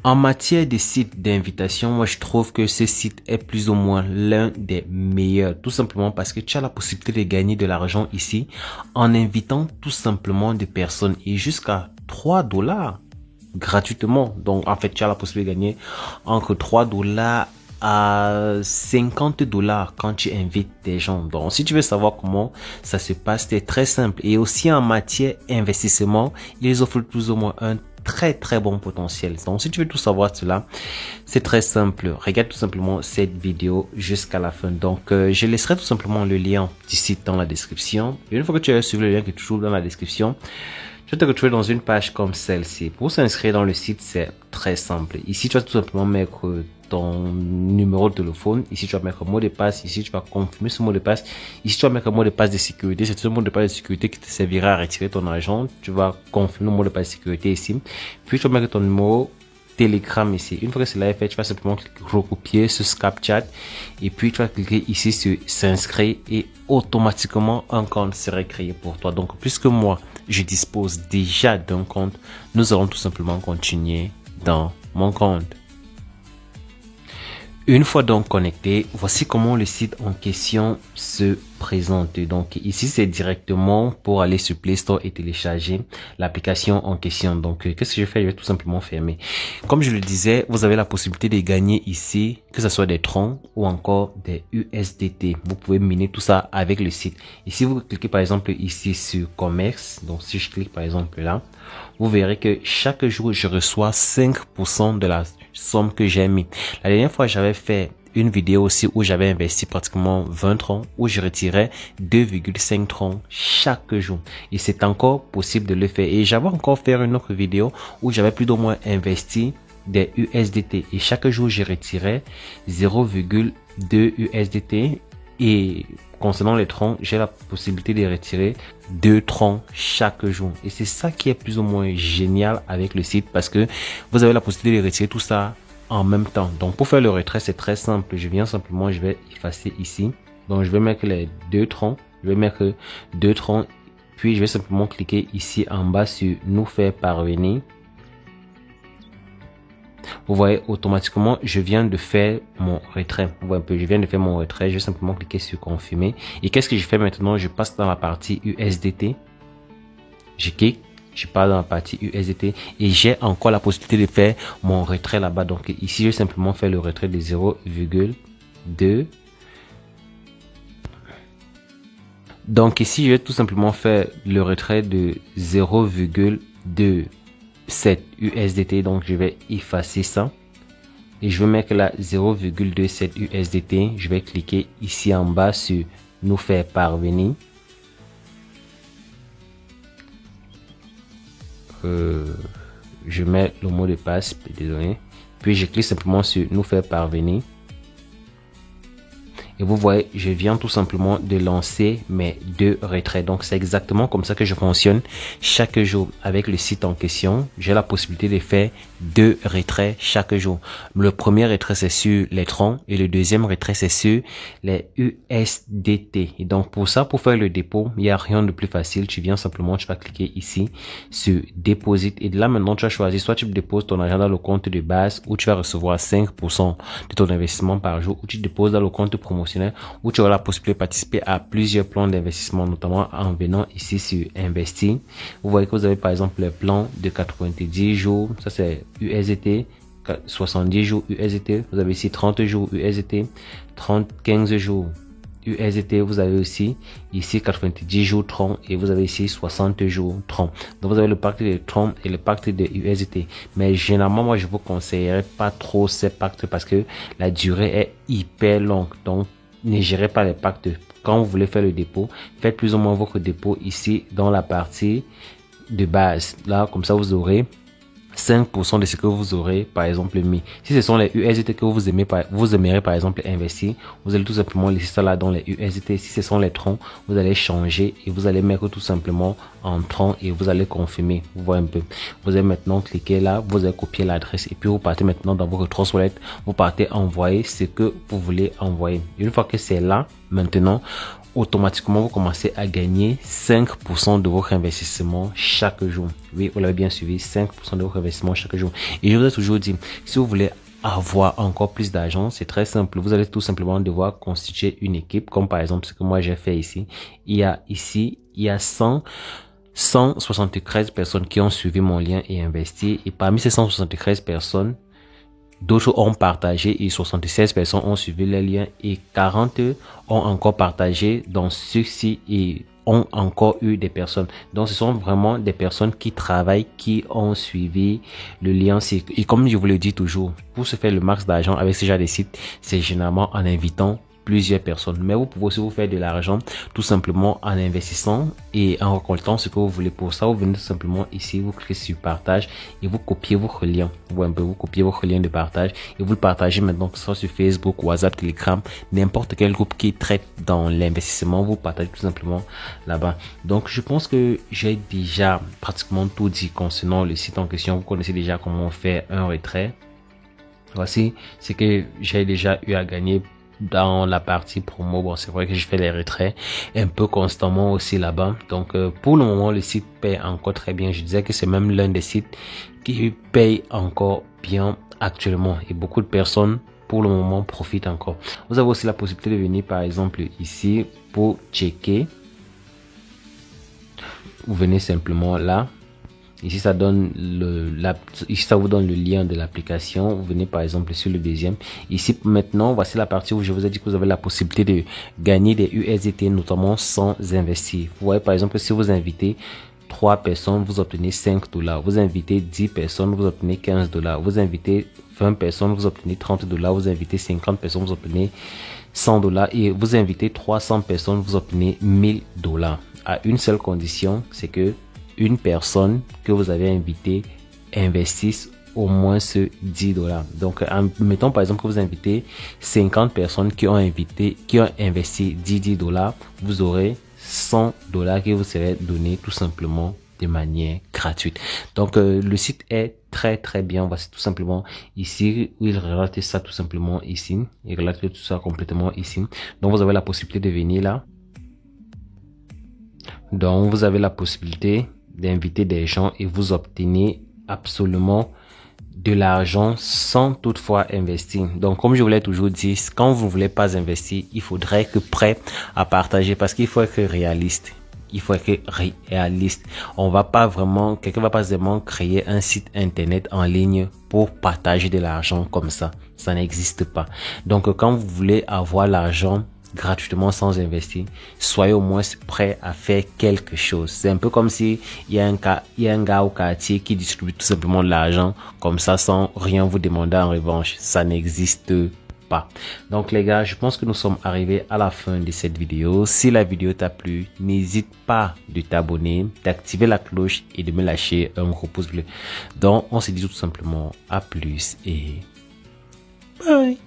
En matière de sites d'invitation, moi je trouve que ce site est plus ou moins l'un des meilleurs, tout simplement parce que tu as la possibilité de gagner de l'argent ici en invitant tout simplement des personnes et jusqu'à 3 dollars gratuitement. Donc en fait tu as la possibilité de gagner entre 3 dollars à 50 dollars quand tu invites des gens. Donc si tu veux savoir comment ça se passe, c'est très simple. Et aussi en matière investissement, ils offrent plus ou moins un très bon potentiel. Donc si tu veux tout savoir cela, c'est très simple. Regarde tout simplement cette vidéo jusqu'à la fin. Donc je laisserai tout simplement le lien du site dans la description. Et une fois que tu as suivi le lien qui est toujours dans la description, tu vas te retrouver dans une page comme celle-ci. Pour s'inscrire dans le site, c'est très simple. Ici, tu vas tout simplement mettre ton numéro de téléphone. Ici, tu vas mettre un mot de passe. Ici, tu vas confirmer ce mot de passe. Ici, tu vas mettre un mot de passe de sécurité. C'est ce mot de passe de sécurité qui te servira à retirer ton argent. Tu vas confirmer le mot de passe de sécurité ici. Puis, tu vas mettre ton numéro Telegram ici. Une fois que cela est fait, tu vas simplement recopier ce Snapchat et puis tu vas cliquer ici sur s'inscrire et automatiquement un compte sera créé pour toi. Donc, puisque moi, je dispose déjà d'un compte, nous allons tout simplement continuer dans mon compte. Une fois donc connecté, voici comment le site en question se présente. Donc ici, c'est directement pour aller sur Play Store et télécharger l'application en question. Donc qu'est-ce que je fais? Je vais tout simplement fermer. Comme je le disais, vous avez la possibilité de gagner ici, que ce soit des troncs ou encore des USDT. Vous pouvez miner tout ça avec le site. Ici, vous cliquez par exemple ici sur commerce. Donc si je clique par exemple là, vous verrez que chaque jour, je reçois 5% de la somme que j'ai mis. La dernière fois, j'avais fait une vidéo aussi où j'avais investi pratiquement 20 troncs, où je retirais 2,5 troncs chaque jour. Et c'est encore possible de le faire. Et j'avais encore fait une autre vidéo où j'avais plus ou moins investi des USDT. Et chaque jour, je retirais 0,2 USDT. Et concernant les troncs, j'ai la possibilité de retirer 2 troncs chaque jour. Et c'est ça qui est plus ou moins génial avec le site parce que vous avez la possibilité de retirer tout ça en même temps. Donc pour faire le retrait, c'est très simple. Je vais effacer ici. Donc je vais mettre les 2 troncs. Je vais mettre 2 troncs. Puis je vais simplement cliquer ici en bas sur nous faire parvenir. Vous voyez, automatiquement, je viens de faire mon retrait. Vous voyez un peu, je viens de faire mon retrait. Je vais simplement cliquer sur confirmer. Et qu'est-ce que je fais maintenant? Je passe dans la partie USDT. Je clique, je passe dans la partie USDT et j'ai encore la possibilité de faire mon retrait là-bas. Donc ici, je vais simplement faire le retrait de 0,2. Donc ici, je vais tout simplement faire le retrait de 0,2. 7 USDT, donc je vais effacer ça et je vais mettre là 0,27 USDT. Je vais cliquer ici en bas sur nous faire parvenir. Je mets le mot de passe, désolé, puis je clique simplement sur nous faire parvenir. Et vous voyez, je viens tout simplement de lancer mes 2 retraits. Donc, c'est exactement comme ça que je fonctionne chaque jour avec le site en question. J'ai la possibilité de faire 2 retraits chaque jour. Le premier retrait, c'est sur les troncs et le deuxième retrait, c'est sur les USDT. Et donc, pour ça, pour faire le dépôt, il n'y a rien de plus facile. Tu viens simplement, tu vas cliquer ici sur Deposit. Et de là, maintenant, tu vas choisir soit tu déposes ton argent dans le compte de base où tu vas recevoir 5% de ton investissement par jour, ou tu déposes dans le compte promotionnel où tu auras la possibilité de participer à plusieurs plans d'investissement, notamment en venant ici sur investir. Vous voyez que vous avez par exemple le plan de 90 jours, ça c'est USDT, 70 jours USDT, vous avez ici 30 jours USDT, 15 jours USDT, vous avez aussi ici 90 jours tronc et vous avez ici 60 jours tronc. Donc vous avez le pacte de tronc et le pacte de USDT. Mais généralement, moi je vous conseillerais pas trop ces pactes parce que la durée est hyper longue. Donc ne gérez pas les pactes. Quand vous voulez faire le dépôt, faites plus ou moins votre dépôt ici dans la partie de base. Là, comme ça, vous aurez 5% de ce que vous aurez par exemple mis. Si ce sont les USDT que vous aimeriez par exemple investir, vous allez tout simplement laisser ça là dans les USDT. Si ce sont les troncs, vous allez changer et vous allez mettre tout simplement en tronc et vous allez confirmer. Vous voyez un peu. Vous allez maintenant cliquer là, vous allez copier l'adresse et puis vous partez maintenant dans votre Trust Wallet. Vous partez envoyer ce que vous voulez envoyer. Une fois que c'est là, maintenant, automatiquement, vous commencez à gagner 5% de votre investissement chaque jour. Oui, vous l'avez bien suivi, 5% de votre investissement chaque jour. Et je vous ai toujours dit, si vous voulez avoir encore plus d'argent, c'est très simple. Vous allez tout simplement devoir constituer une équipe, comme par exemple ce que moi j'ai fait ici. Il y a 173 personnes qui ont suivi mon lien et investi. Et parmi ces 173 personnes, d'autres ont partagé et 76 personnes ont suivi les liens et 40 ont encore partagé dans ceux-ci et ont encore eu des personnes. Donc, ce sont vraiment des personnes qui travaillent, qui ont suivi le lien. Et comme je vous le dis toujours, pour se faire le max d'argent avec ce genre de site, c'est généralement en invitant plusieurs personnes. Mais vous pouvez aussi vous faire de l'argent tout simplement en investissant et en récoltant ce que vous voulez. Pour ça, vous venez tout simplement ici, vous cliquez sur partage et vous copiez votre lien. Vous copiez votre lien de partage et vous le partagez maintenant, que ce soit sur Facebook, WhatsApp, Telegram, n'importe quel groupe qui traite dans l'investissement, vous partagez tout simplement là-bas. Donc, je pense que j'ai déjà pratiquement tout dit concernant le site en question. Vous connaissez déjà comment faire un retrait. Voici ce que j'ai déjà eu à gagner dans la partie promo. Bon, c'est vrai que je fais les retraits un peu constamment aussi là-bas. Donc, pour le moment, le site paye encore très bien. Je disais que c'est même l'un des sites qui paye encore bien actuellement. Et beaucoup de personnes, pour le moment, profitent encore. Vous avez aussi la possibilité de venir, par exemple, ici pour checker. Vous venez simplement là. Ici, ça donne ici, ça vous donne le lien de l'application. Vous venez par exemple sur le deuxième. Ici, maintenant, voici la partie où je vous ai dit que vous avez la possibilité de gagner des USDT, notamment sans investir. Vous voyez par exemple, si vous invitez 3 personnes, vous obtenez $5. Vous invitez 10 personnes, vous obtenez $15. Vous invitez 20 personnes, vous obtenez $30. Vous invitez 50 personnes, vous obtenez $100. Et vous invitez 300 personnes, vous obtenez $1000. À une seule condition, c'est que une personne que vous avez invitée investisse au moins ce $10. Donc, mettons par exemple que vous invitez 50 personnes qui ont investi $10, vous aurez $100 qui vous seraient donnés tout simplement de manière gratuite. Donc, le site est très bien. Voici tout simplement ici où il relate ça tout simplement ici. Il relate tout ça complètement ici. Donc, vous avez la possibilité de venir là. Donc, vous avez la possibilité d'inviter des gens et vous obtenez absolument de l'argent sans toutefois investir. Donc, comme je vous l'ai toujours dit, quand vous ne voulez pas investir, il faudrait être prêt à partager parce qu'il faut être réaliste. Il faut être réaliste. Quelqu'un va pas vraiment créer un site internet en ligne pour partager de l'argent comme ça. Ça n'existe pas. Donc, quand vous voulez avoir l'argent gratuitement sans investir, soyez au moins prêt à faire quelque chose. C'est un peu comme si il y a un gars au quartier qui distribue tout simplement de l'argent comme ça sans rien vous demander en revanche. Ça n'existe pas. Donc les gars, je pense que nous sommes arrivés à la fin de cette vidéo. Si la vidéo t'a plu, n'hésite pas de t'abonner, d'activer la cloche et de me lâcher un gros pouce bleu. Donc on se dit tout simplement à plus et bye.